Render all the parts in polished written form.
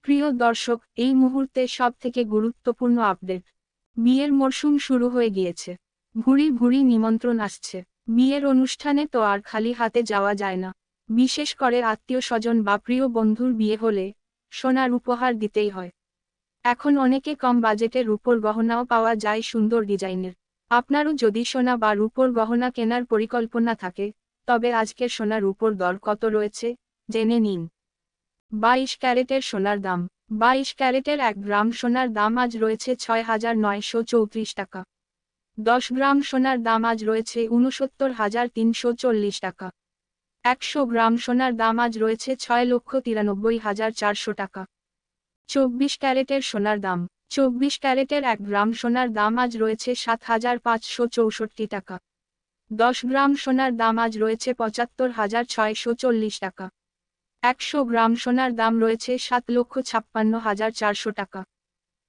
প্রিয় দর্শক, এই মুহূর্তে সবথেকে গুরুত্বপূর্ণ আপডেট। বিয়ের মরশুম শুরু হয়ে গিয়েছে। ভুরি ভুরি নিমন্ত্রণ আসছে। বিয়ের অনুষ্ঠানে তো আর খালি হাতে যাওয়া যায় না। বিশেষ করে আত্মীয়-স্বজন বা প্রিয় বন্ধুর বিয়ে হলে সোনার উপহার দিতেই হয়। এখন অনেকে কম বাজেটের রূপোর গহনাও পাওয়া যায় সুন্দর ডিজাইনের। আপনারও যদি সোনা বা রূপোর গহনা কেনার পরিকল্পনা থাকে, তবে আজকের সোনার রূপোর দর কত রয়েছে জেনে নিন। 22 ক্যারেটের সোনার দাম। 22 ক্যারেটের 1 গ্রাম সোনার দাম আজ রয়েছে 6,934 টাকা। 10 গ্রাম সোনার দাম আজ রয়েছে 69,340 টাকা। 100 গ্রাম সোনার দাম আজ রয়েছে 6,93,400 টাকা। 24 ক্যারেটের সোনার দাম। 24 ক্যারেটের 1 গ্রাম সোনার দাম আজ রয়েছে 7,564 টাকা। 10 গ্রাম সোনার দাম আজ রয়েছে 75,640 টাকা। 100 গ্রাম সোনার দাম রয়েছে 7,56,400 টাকা।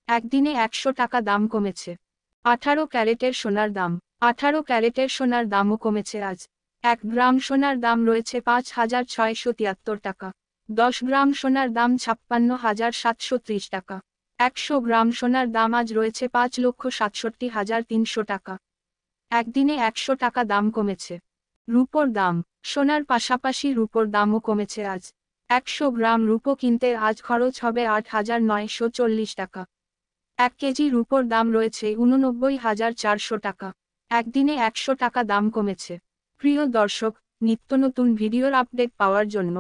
একদিনে 100 টাকা দাম কমেছে। 18 ক্যারেটের সোনার দাম। 18 ক্যারেটের সোনার দামও কমেছে আজ। 1 গ্রাম সোনার দাম রয়েছে 5,673 টাকা। 10 গ্রাম সোনার দাম 56,730 টাকা। 100 গ্রাম সোনার দাম আজ রয়েছে 5,67,300 টাকা। একদিনে 100 টাকা দাম কমেছে। রূপোর দাম। সোনার পাশাপাশি রূপোর দামও কমেছে আজ। 100 গ্রাম রূপো কিনতে আজ খরচ হবে 8,940 টাকা। 1 কেজি রূপোর দাম রয়েছে 89,400 টাকা। একদিনে 100 টাকা দাম কমেছে। প্রিয় দর্শক, নিত্যনতুন ভিডিওর আপডেট পাওয়ার জন্য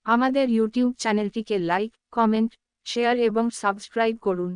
আমাদের ইউটিউব চ্যানেলটিকে লাইক, কমেন্ট, শেয়ার এবং সাবস্ক্রাইব করুন।